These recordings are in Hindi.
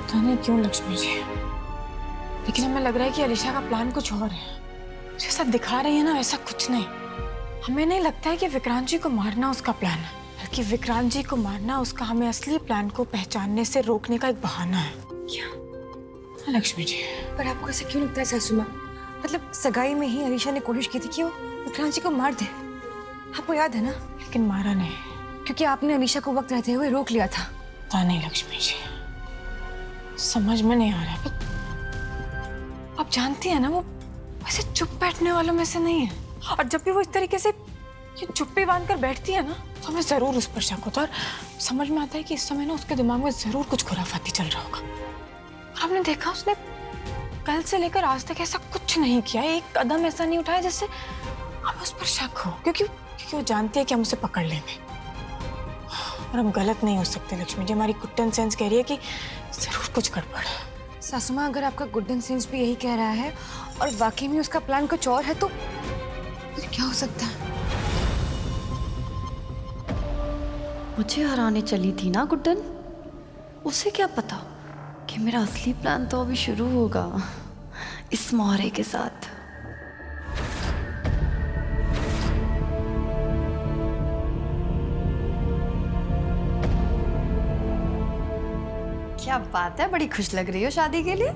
पता नहीं क्यों लक्ष्मी जी, लेकिन हमें लग रहा है कि अलीशा का प्लान कुछ और है। जैसा दिखा रही है ना वैसा कुछ नहीं। हमें नहीं लगता है कि विक्रांत जी को मारना उसका प्लान है, बल्कि विक्रांत जी को मारना उसका हमें असली प्लान को पहचानने से रोकने का एक बहाना है। क्या? हाँ, लक्ष्मी जी। पर आपको ऐसा क्यों लगता है सासू माँ? मतलब सगाई में ही अलीशा ने कोशिश की थी कि वो विक्रांत जी को मार दे। आपको याद है ना? लेकिन मारा नहीं। क्योंकि आपने अलीशा को वक्त रहते हुए रोक लिया था। पता नहीं लक्ष्मी जी, समझ में नहीं आ रहा है। आप जानती है ना वो वैसे चुप बैठने वालों में से नहीं है, और जब भी वो इस तरीके से ये चुप्पी बांध कर बैठती है ना तो हमें जरूर उस पर शक होता है। और समझ में आता है कि इस समय ना उसके दिमाग में जरूर कुछ खुराफाती चल रहा होगा। और आपने देखा उसने कल से लेकर आज तक ऐसा कुछ नहीं किया, एक कदम ऐसा नहीं उठाया जिससे हमें उस पर शक हो, क्योंकि वो जानती है कि हम उसे पकड़ लेंगे। और हम गलत नहीं हो सकते लक्ष्मी जी, हमारी गुड सेंस कह रही है कि जरूर कुछ गड़बड़ है। सासू माँ, अगर आपका गुड सेंस भी यही कह रहा है और वाकई में उसका प्लान कुछ और है तो फिर क्या हो सकता है? मुझे हराने चली थी ना गुड्डन, उसे क्या पता कि मेरा असली प्लान तो अभी शुरू होगा इस मोहरे के साथ। क्या बात है, बड़ी खुश लग रही हो शादी के लिए।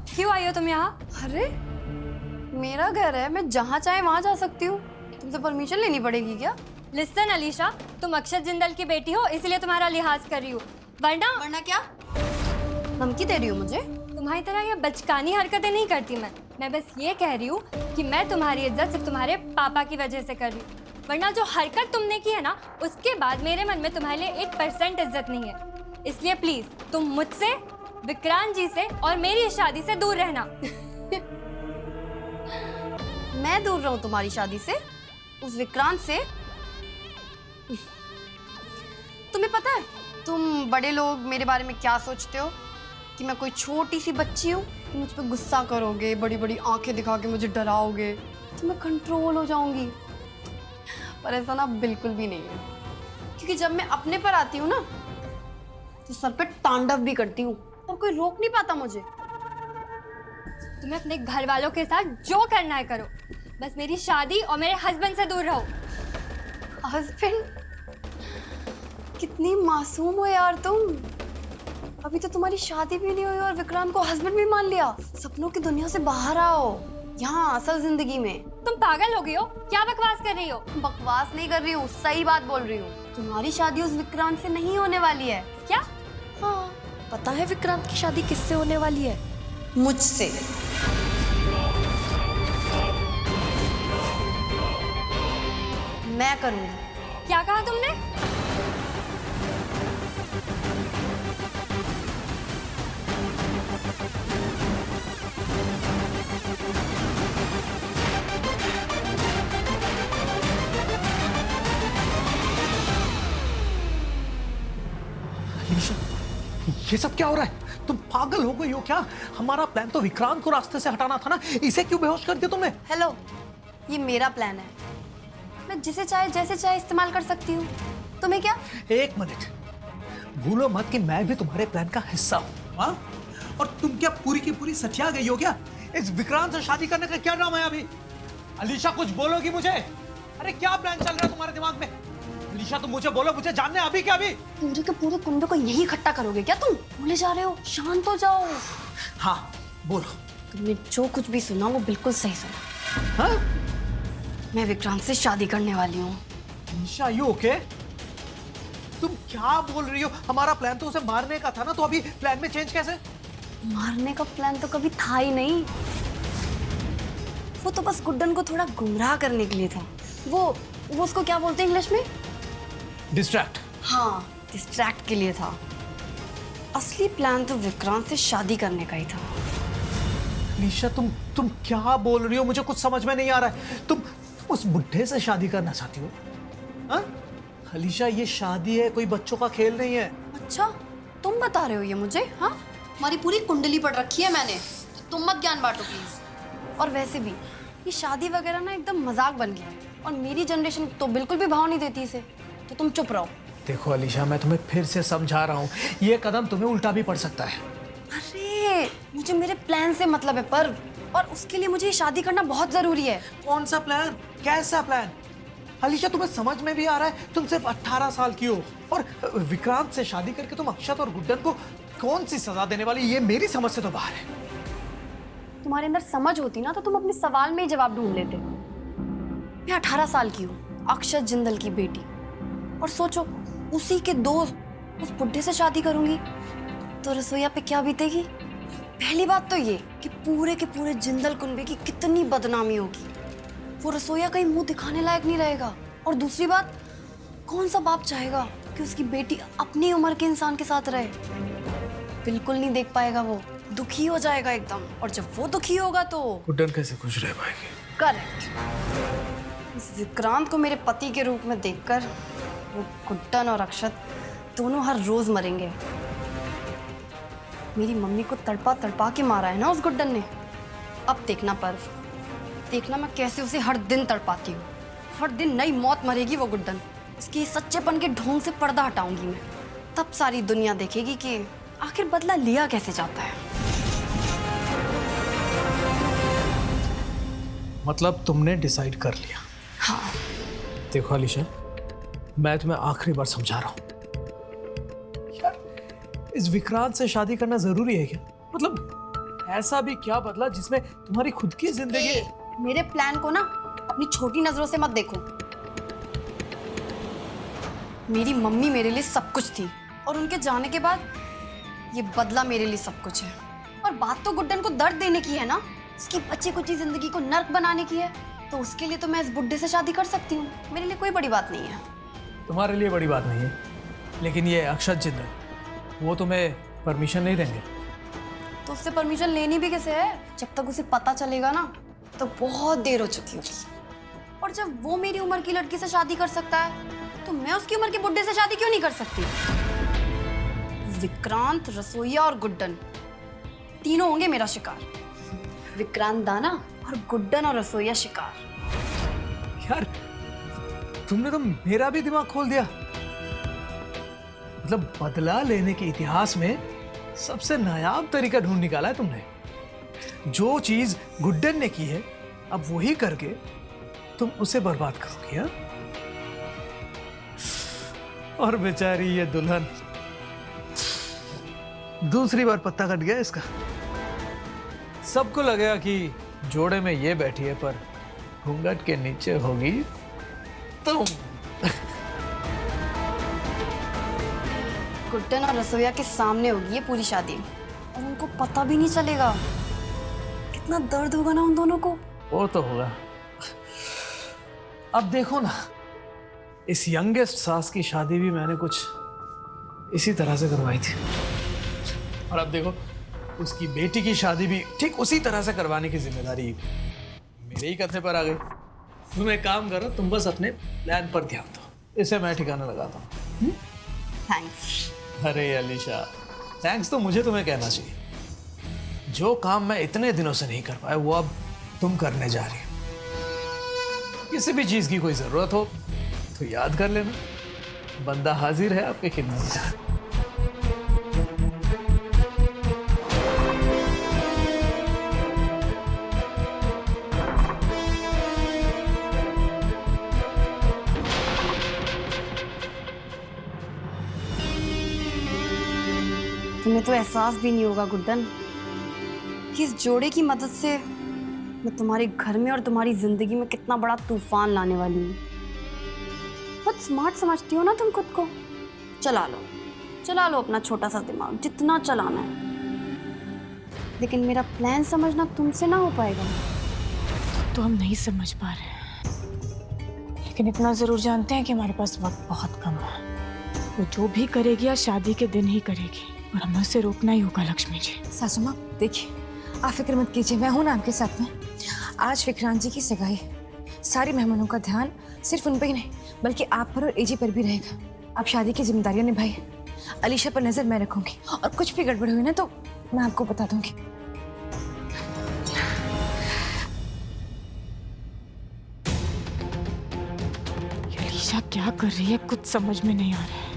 क्यों आई हो तुम यहाँ? अरे मेरा घर है, मैं जहाँ चाहे वहाँ जा सकती हूँ। तुमसे परमिशन लेनी पड़ेगी क्या? लिसन अलीशा, तुम अक्षत जिंदल की बेटी हो इसलिए तुम्हारा लिहाज कर रही हूँ, वरना क्या धमकी दे रही हो मुझे? तुम्हारी तरह ये बचकानी हरकतें नहीं करती मैं बस ये कह रही हूँ कि मैं तुम्हारी इज्जत सिर्फ तुम्हारे पापा की वजह से कर रही हूँ। वरना जो हरकत तुमने की है ना, उसके बाद मेरे मन में तुम्हारे लिए 1% इज्जत नहीं है। इसलिए प्लीज तुम मुझसे, विक्रांत जी से और मेरी इस शादी से दूर रहना। मैं दूर रहूं तुम्हारी शादी से, उस विक्रांत से? तुम्हें पता है तुम बड़े लोग मेरे बारे में क्या सोचते हो? कि मैं कोई छोटी सी बच्ची हूँ, तुम मुझ पर गुस्सा करोगे, बड़ी बड़ी आंखें दिखा के मुझे डराओगे तो मैं कंट्रोल हो जाऊंगी। पर ऐसा ना बिल्कुल भी नहीं है, क्योंकि जब मैं अपने पर आती हूँ ना तो सर पे तांडव भी करती हूँ और कोई रोक नहीं पाता मुझे। तुम्हें अपने घर वालों के साथ जो करना है करो, बस मेरी शादी और मेरे हस्बैंड से दूर रहो। हस्बैंड? कितनी मासूम हो यार तुम। अभी तो तुम्हारी शादी भी नहीं हुई और विक्रांत को हस्बैंड भी मान लिया। सपनों की दुनिया से बाहर आओ, यहाँ असल जिंदगी में। तुम पागल हो गई हो, क्या बकवास कर रही हो? बकवास नहीं कर रही हूँ, सही बात बोल रही हूँ। तुम्हारी शादी उस विक्रांत से नहीं होने वाली है। क्या? हाँ, पता है विक्रांत की शादी किससे होने वाली है? मुझसे। मैं करूंगी। क्या कहा तुमने? अलीशा, ये सब क्या हो रहा है? तुम पागल हो गई हो क्या? हमारा प्लान तो विक्रांत को रास्ते से हटाना था ना, इसे क्यों बेहोश कर दिया तुमने? हेलो, ये मेरा प्लान है, मैं जिसे चाहे जैसे चाहे इस्तेमाल कर सकती हूँ। तुम्हें क्या? एक मिनट, भूलो मत कि मैं भी तुम्हारे प्लान का हिस्सा हूँ। हाँ? और तुम क्या पूरी की पूरी सठिया गई हो क्या? इस विक्रांत से शादी करने का क्या ड्रामा है अभी? अलीशा, कुछ बोलोगी मुझे? अरे क्या प्लान चल रहा है तुम्हारे दिमाग में? अलीशा, तुम मुझे बोलो, मुझे जानना है अभी के अभी। पूरे के पूरे कुंडों को यही इकट्ठा करोगे क्या तुम? भूले जा रहे हो, शांत हो जाओ। हाँ बोलो। तुमने जो कुछ भी सुना वो बिल्कुल सही सुना। हाँ? मैं विक्रांत से शादी करने वाली हूँ। Alisha, you okay? तुम क्या बोल रही हो? हमारा प्लान तो उसे मारने का था ना, तो अभी प्लान में चेंज कैसे? मारने का प्लान तो कभी था ही नहीं, वो तो बस गुड्डन को थोड़ा गुमराह करने के लिए था। वो उसको क्या बोलते हैं इंग्लिश में? डिस्ट्रैक्ट। हाँ, डिस्ट्रैक्ट के लिए था। असली प्लान तो विक्रांत से शादी करने का ही था। अलीशा, तुम क्या बोल रही हो? मुझे कुछ समझ में नहीं आ रहा है। तुम उस बुढ़े से शादी करना चाहती हो? हाँ? अलीशा, ये शादी है, कोई बच्चों का खेल नहीं है। अच्छा, तुम बता रहे हो ये मुझे? हाँ, हमारी पूरी कुंडली पढ़ रखी है मैंने, तो तुम मत ज्ञान बांटो प्लीज। और वैसे भी ये शादी वगैरह ना एकदम मजाक बन गया है, और मेरी जनरेशन तो बिल्कुल भी भाव नहीं देती इसे। तो तुम चुप रहो। देखो अलीशा, मैं तुम्हें फिर से समझा रहा हूँ, ये कदम तुम्हें उल्टा भी पड़ सकता है। अरे मुझे मेरे प्लान से मतलब है पर्व, और उसके लिए मुझे ये शादी करना बहुत जरूरी है। कौन सा प्लान? कैसा प्लान? अलीशा, तुम्हें समझ में भी आ रहा है तुम सिर्फ 18 साल की हो, और विक्रांत से शादी करके तुम अक्षत और गुड्डन को कौन सी सजा देने वाली, ये मेरी समझ से तो बाहर है। तुम्हारे अंदर समझ होती ना तो तुम अपने सवाल में ही जवाब ढूंढ लेते। मैं 18 साल की हूँ, अक्षत जिंदल की बेटी, और सोचो उसी के दोस्त उस बुड्ढे से शादी करूंगी तो रसोईया पे क्या बीतेगी। पहली बात तो ये कि पूरे के पूरे जिंदल कुनबे की कितनी बदनामी होगी, वो रसोईया कहीं मुंह दिखाने लायक नहीं रहेगा। और दूसरी बात, कौन सा बाप चाहेगा कि उसकी बेटी अपनी उम्र के इंसान के साथ रहे। बिल्कुल नहीं देख पाएगा, वो दुखी हो जाएगा एकदम, और जब वो दुखी होगा तो गुड्डन कैसे खुश रह पाएगी? करेक्ट। इस विक्रांत को मेरे पति के रूप में देखकर वो गुड्डन और अक्षत दोनों हर रोज मरेंगे। मेरी मम्मी को तड़पा तड़पा के मारा है ना उस गुड्डन ने। अब देखना पर्व, देखना मैं कैसे उसे हर दिन तड़पाती हूँ। हर दिन नई मौत मरेगी वो गुड्डन। इसके सच्चेपन के ढोंग से पर्दा हटाऊंगी मैं, तब सारी दुनिया देखेगी कि आखिर बदला लिया कैसे जाता है। मतलब तुमने डिसाइड कर लिया? हाँ। देखो अलीशा, मैं तुम्हें आखिरी बार समझा रहा हूँ यार, इस विक्रांत से शादी करना जरूरी है क्या? मतलब ऐसा भी क्या बदला जिसमें तुम्हारी खुद की जिंदगी। मेरे प्लान को ना अपनी छोटी नजरों से मत देखो। मेरी मम्मी मेरे लिए सब कुछ थी, और उनके जाने के बाद ये बदला मेरे लिए सब कुछ है। और बात तो गुड्डन को दर्द देने की है ना, उसकी बच्ची कुची जिंदगी को नर्क बनाने की है, तो उसके लिए तो मैं इस बुड्ढे से शादी कर सकती हूँ। मेरे लिए कोई बड़ी बात नहीं है। तुम्हारे लिए बड़ी बात नहीं है, लेकिन ये अक्षत जिंदल, वो तुम्हें परमिशन नहीं देंगे। तो उससे परमिशन लेनी भी कैसे है? जब तक उसे पता चलेगा ना तो बहुत देर हो चुकी होगी। और जब वो मेरी उम्र की लड़की से शादी कर सकता है, तो मैं उसकी उम्र के बुड्ढे से शादी क्यों नहीं कर सकती? विक्रांत, रसोईया और गुड्डन तीनों होंगे मेरा शिकार। विक्रांत दाना और गुड्डन और रसोईया शिकार। यार तुमने तो मेरा भी दिमाग खोल दिया। मतलब बदला लेने के इतिहास में सबसे नायाब तरीका ढूंढ निकाला है तुमने। जो चीज गुड्डन ने की है, अब वही करके तुम उसे बर्बाद करोगी। हाँ? और बेचारी ये दुल्हन, दूसरी बार पत्ता कट गया इसका। सबको लगेगा कि जोड़े में ये बैठी है, पर घूंघट के नीचे होगी तुम। गुड्डन और रसोईया के सामने होगी ये पूरी शादी, और उनको पता भी नहीं चलेगा। कितना दर्द होगा ना उन दोनों को। वो तो होगा। अब देखो ना, इस यंगेस्ट सास की शादी भी मैंने कुछ इसी तरह से करवाई थी, और अब देखो उसकी बेटी की शादी भी ठीक उसी तरह से करवाने की जिम्मेदारी मेरे ही कंधे पर आ गई। तुम एक काम करो, तुम बस अपने प्लान पर ध्यान दो, इसे मैं ठिकाना लगाता हूँ। थैंक्स। अरे अलीशा, थैंक्स तो मुझे तुम्हें कहना चाहिए। जो काम मैं इतने दिनों से नहीं कर पाया, वो अब तुम करने जा रही हो। किसी भी चीज की कोई जरूरत हो तो याद कर लेना, बंदा हाजिर है आपके खिदमत में। तुम्हें तो एहसास भी नहीं होगा गुड्डन कि इस जोड़े की मदद से मैं तुम्हारे घर में और तुम्हारी जिंदगी में कितना बड़ा तूफान लाने वाली हूँ। बहुत स्मार्ट समझती हो ना तुम खुद को। चला लो अपना छोटा सा दिमाग, जितना चलाना है, लेकिन मेरा प्लान समझना तुमसे ना हो पाएगा। तो हम नहीं समझ पा रहे हैं, लेकिन इतना जरूर जानते हैं कि हमारे पास वक्त बहुत कम है। वो जो भी करेगी आज शादी के दिन ही करेगी, और हमें उसे रोकना ही होगा। लक्ष्मी जी, सासू माँ देखिए, आप फिक्र मत कीजिए, मैं हूं ना आपके साथ में। आज विक्रांत जी की सगाई है, सारे मेहमानों का ध्यान सिर्फ उन पर ही नहीं बल्कि आप पर और एजी पर भी रहेगा। आप शादी की जिम्मेदारियां निभाइए, अलीशा पर नजर मैं रखूंगी, और कुछ भी गड़बड़ हुई ना तो मैं आपको बता दूंगी। अलीशा क्या कर रही है कुछ समझ में नहीं आ रहा है,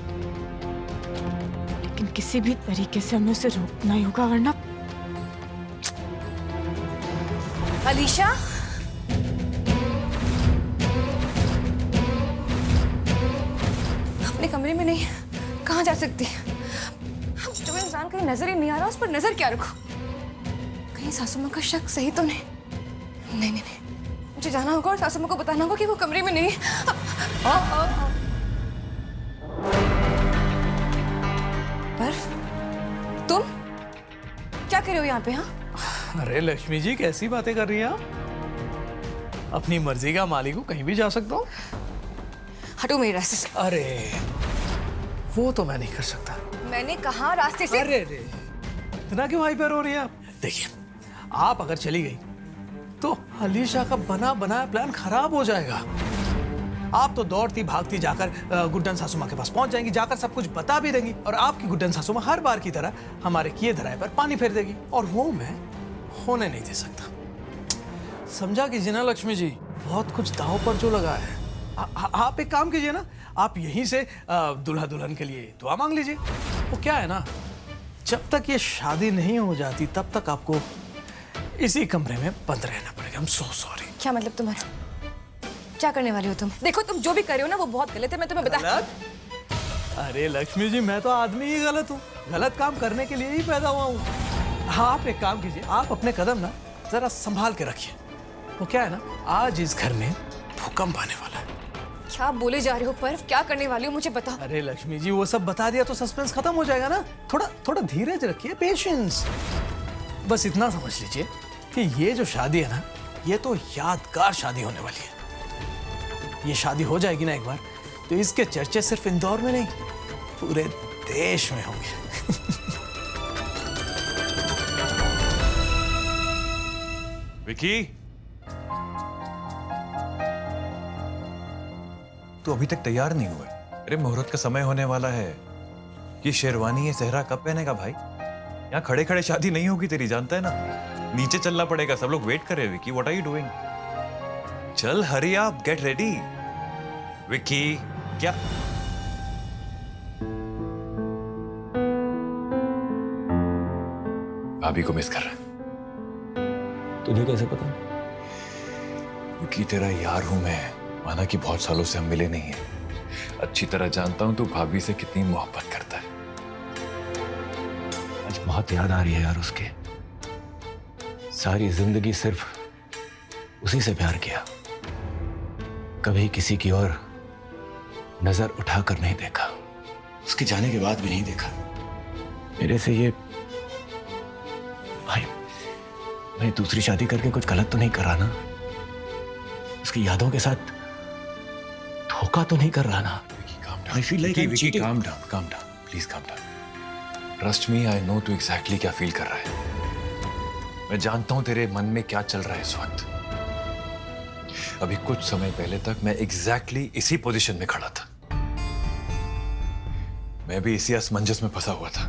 लेकिन किसी भी तरीके से हमें उसे रोकना ही होगा, वरना अलीशा, अपने कमरे में नहीं, कहाँ जा सकती? जो इंसान कहीं नजर ही नहीं आ रहा, उस पर नजर क्या रखो? कहीं सासू माँ का शक सही तो नहीं? नहीं नहीं नहीं, मुझे जाना होगा और सासू माँ को बताना होगा कि वो कमरे में नहीं है। बर्फ, तुम क्या कर रहे हो यहाँ पे? हाँ, अरे लक्ष्मी जी, कैसी बातें कर रही हैं आप? अपनी मर्जी का मालिक हूँ, कहीं भी जा सकता हूँ। हटो मेरे रास्ते से। अरे वो तो मैं नहीं कर सकता। मैंने कहा रास्ते से। अरे रे, इतना क्यों हाइपर हो रही है आप? देखिए, आप अगर चली गई तो अलीशा का बना बनाया प्लान खराब हो जाएगा। आप तो दौड़ती भागती जाकर गुड्डन सासू माँ के पास पहुंच जाएंगी, जाकर सब कुछ बता भी देंगी, और आपकी गुड्डन सासू माँ हर बार की तरह हमारे किए धराए पर पानी फेर देगी, और वो मैं होने नहीं दे सकता। समझा कीजिए ना लक्ष्मी जी, बहुत कुछ दांव पर जो लगा है। आप एक काम कीजिए ना, आप यहीं से दुल्हा दुल्हन के लिए दुआ मांग लीजिए। वो क्या है ना, जब तक ये शादी नहीं हो जाती तब तक आपको इसी कमरे में बंद रहना पड़ेगा। I'm so sorry। क्या मतलब तुम्हारा? क्या करने वाली हो तुम? देखो, तुम जो भी कर रहे हो ना वो बहुत गलत है, मैं तुम्हें बता। गलत? अरे लक्ष्मी जी, मैं तो आदमी ही गलत हूँ, गलत काम करने के लिए ही पैदा हुआ हूँ। आप एक काम कीजिए, आप अपने कदम ना जरा संभाल के रखिए। वो क्या है ना, आज इस घर में भूकंप आने वाला है। क्या बोले जा रहे हो पर्व? क्या करने वाली हो मुझे बताओ। अरे लक्ष्मी जी, वो सब बता दिया तो सस्पेंस खत्म हो जाएगा ना। थोड़ा धीरज रखिए, पेशेंस। बस इतना समझ लीजिए कि ये जो शादी है ना, ये तो यादगार शादी होने वाली है। ये शादी हो जाएगी ना एक बार, तो इसके चर्चे सिर्फ इंदौर में नहीं, पूरे देश में होंगे। विकी, तू अभी तक तैयार नहीं हुआ? अरे मुहूर्त का समय होने वाला है। ये शेरवानी, ये सेहरा कब पहनेगा भाई? यहाँ खड़े खड़े शादी नहीं होगी तेरी, जानता है ना। नीचे चलना पड़ेगा, सब लोग वेट कर रहे हैं। Vicky, what are you doing? चल hurry up, get ready. Vicky, क्या? भाभी को मिस कर रहा है। तुझे कैसे पता? विकी, तेरा यार हूं मैं, माना कि बहुत सालों से हम मिले नहीं हैं। अच्छी तरह जानता हूं तू भाभी से कितनी मोहब्बत करता है। आज बहुत याद आ रही है यार उसकी। सारी जिंदगी सिर्फ उसी से प्यार किया, कभी किसी की ओर नजर उठाकर नहीं देखा, उसके जाने के बाद भी नहीं देखा। मेरे से ये भाई, मैं दूसरी शादी करके कुछ गलत तो नहीं कर रहा ना? उसकी यादों के साथ धोखा तो नहीं कर रहा ना? I feel like I'm cheating. Calm down, calm down, please calm down. Trust me, I know तू exactly क्या फील कर रहा है। मैं जानता हूं तेरे मन में क्या चल रहा है इस वक्त। अभी कुछ समय पहले तक मैं exactly इसी पोजीशन में खड़ा था। मैं भी इसी असमंजस में फंसा हुआ था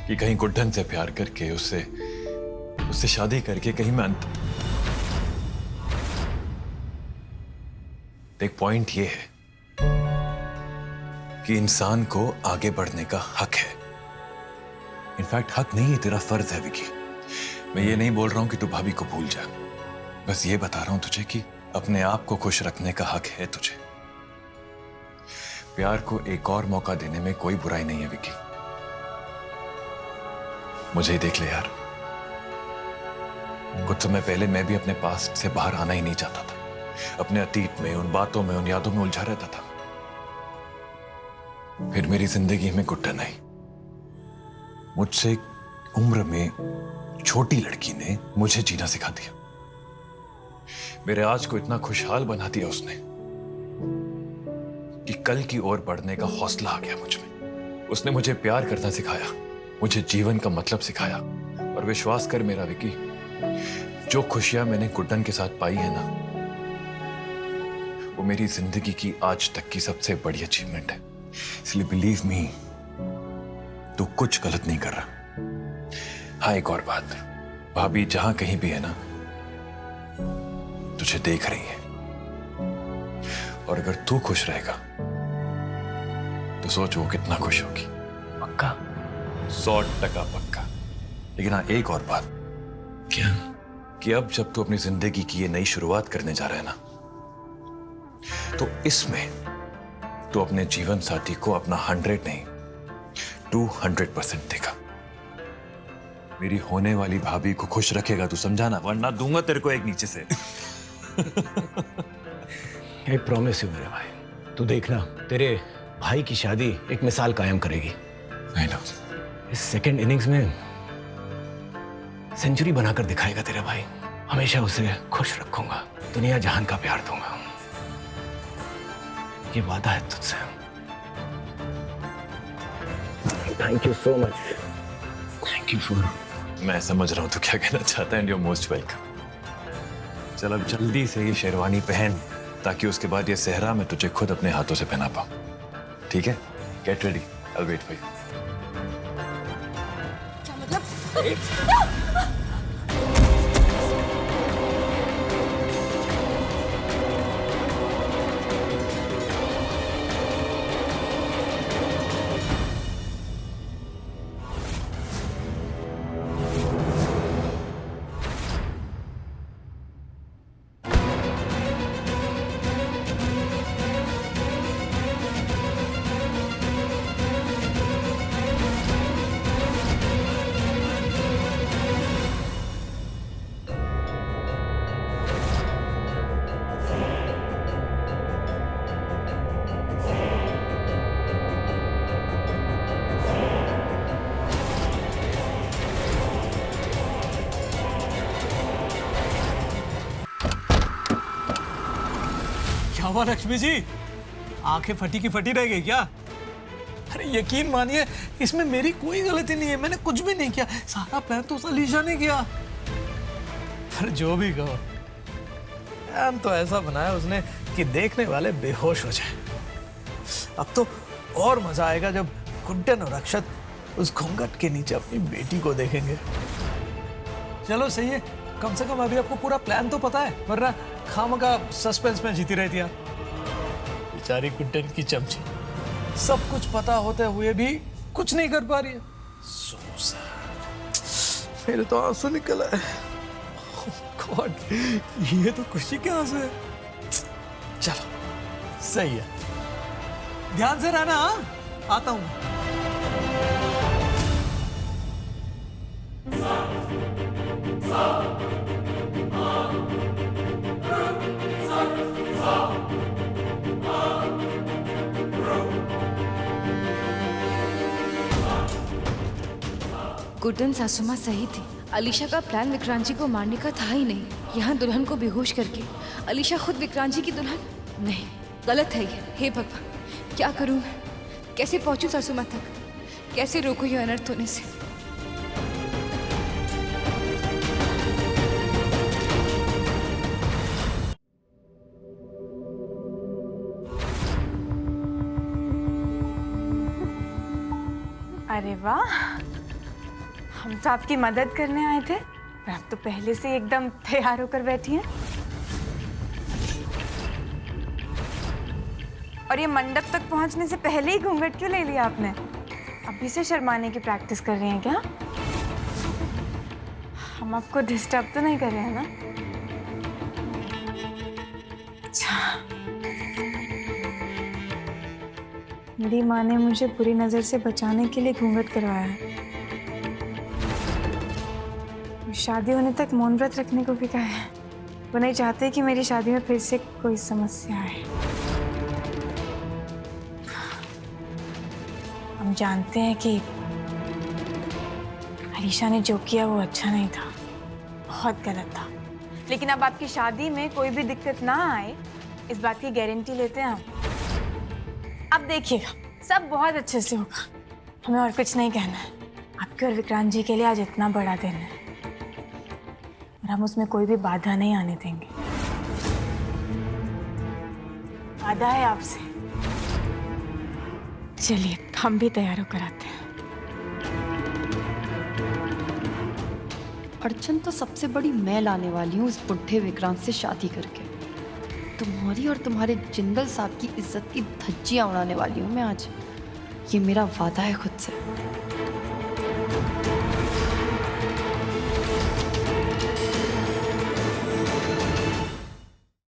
कि कहीं गुड्डन से प्यार करके उससे शादी करके कहीं मैं अंत। एक पॉइंट ये है कि इंसान को आगे बढ़ने का हक है। इनफैक्ट हक नहीं है, तेरा फर्ज है विकी। मैं ये नहीं बोल रहा हूं कि तू भाभी को भूल जा, बस ये बता रहा हूं तुझे कि अपने आप को खुश रखने का हक है तुझे। प्यार को एक और मौका देने में कोई बुराई नहीं है विकी। मुझे ही देख ले यार, कुछ समय पहले मैं भी अपने पास्ट से बाहर आना ही नहीं चाहता था। अपने अतीत में, उन बातों में, उन यादों में उलझा रहता था। फिर मेरी जिंदगी में गुड्डन आई। मुझसे उम्र में छोटी लड़की ने मुझे जीना सिखा दिया। मेरे आज को इतना खुशहाल बना दिया उसने कि कल की ओर बढ़ने का हौसला आ गया मुझ में। उसने मुझे प्यार करना सिखाया, मुझे जीवन का मतलब सिखाया। और विश्वास कर मेरा विकी, जो खुशियां मैंने गुड्डन के साथ पाई है ना, वो मेरी जिंदगी की आज तक की सबसे बड़ी अचीवमेंट है। इसलिए बिलीव मी, तू कुछ गलत नहीं कर रहा। हाँ, एक और बात, भाभी जहां कहीं भी है ना, तुझे देख रही है। और अगर तू खुश रहेगा तो सोच वो कितना खुश होगी। पक्का? 100% पक्का। लेकिन हाँ, एक और बात। क्या? कि अब जब तू अपनी जिंदगी की ये नई शुरुआत करने जा रहा है ना, तो इसमें तू अपने जीवन साथी को अपना 100 नहीं 200% देगा। मेरी होने वाली भाभी को खुश रखेगा, तू समझा ना, वरना दूंगा तेरे को एक नीचे से। एक प्रॉमिस है मेरे भाई, तू देखना तेरे भाई की शादी एक मिसाल कायम करेगी। नहीं ना, इस सेकंड इनिंग्स में सेंचुरी बनाकर दिखाएगा तेरा भाई। हमेशा उसे खुश रखूंगा, दुनिया जहान का प्यार दूंगा। ये वादा है तुझसे। Thank you so much. Thank you for. मैं समझ रहा हूं तू क्या कहना चाहता है, and you are most welcome. चल अब जल्दी से ये शेरवानी पहन, ताकि उसके बाद ये सेहरा मैं तुझे खुद अपने हाथों से पहना पाऊं। ठीक है? Get ready, I will wait for you. क्या मतलब? क्या हुआ लक्ष्मी जी, आंखें फटी की फटी रह गई क्या? अरे यकीन मानिए, इसमें मेरी कोई गलती नहीं है, मैंने कुछ भी नहीं किया। सारा प्लान तो उस अलीशा ने किया। अरे जो भी कहो, प्लान तो ऐसा बनाया उसने कि देखने वाले बेहोश हो जाए। अब तो और मजा आएगा जब गुड्डन और अक्षत उस घूंघट के नीचे अपनी बेटी को देखेंगे। चलो सही है, कम से कम अभी आपको पूरा प्लान तो पता है, वरना खामखा सस्पेंस में जीती रहती है। बेचारी गुड्डन की चमची, सब कुछ पता होते हुए भी कुछ नहीं कर पा रही है। मेरे तो आंसू निकल आए। गॉड, ये तो खुशी के आंसू है। चलो सही है, ध्यान से रहना। हाँ, आता हूं। गुड्डन सासू माँ सही थी। अलीशा का प्लान विक्रांत जी को मारने का था ही नहीं। यहाँ दुल्हन को बेहोश करके अलीशा खुद विक्रांत जी की दुल्हन, नहीं, गलत है ये। हे भगवान, क्या करूँ मैं? कैसे पहुँचूँ सासू माँ तक? कैसे रोकूँ ये अनर्थ होने से? अरे वाह, हम तो आपकी मदद करने आए थे, और आप तो पहले से एकदम तैयार होकर बैठी हैं। और ये मंडप तक पहुंचने से पहले ही घूंघट क्यों ले लिया आपने? अभी से शर्माने की प्रैक्टिस कर रही हैं क्या? हम आपको डिस्टर्ब तो नहीं कर रहे हैं ना? अच्छा, मेरी माँ ने मुझे बुरी नजर से बचाने के लिए घूंघट करवाया है। शादी होने तक मौन व्रत रखने को भी कहा है। वो नहीं चाहते कि मेरी शादी में फिर से कोई समस्या आए। हम जानते हैं कि अलीशा ने जो किया वो अच्छा नहीं था, बहुत गलत था। लेकिन अब आपकी शादी में कोई भी दिक्कत ना आए, इस बात की गारंटी लेते हैं हम। अब देखिएगा, सब बहुत अच्छे से होगा। हमें और कुछ नहीं कहना है। आपके और विक्रांत जी के लिए आज इतना बड़ा दिन है, और हम उसमें कोई भी बाधा नहीं आने देंगे। वादा है आपसे। चलिए, हम भी तैयार होकर आते हैं। अड़चन तो सबसे बड़ी मैं लाने वाली हूँ इस बुढ़े विक्रांत से शादी करके। तुम्हारी और तुम्हारे जिंदल साहब की इज्जत की धज्जियां उड़ाने वाली हूँ मैं आज। ये मेरा वादा है खुद से।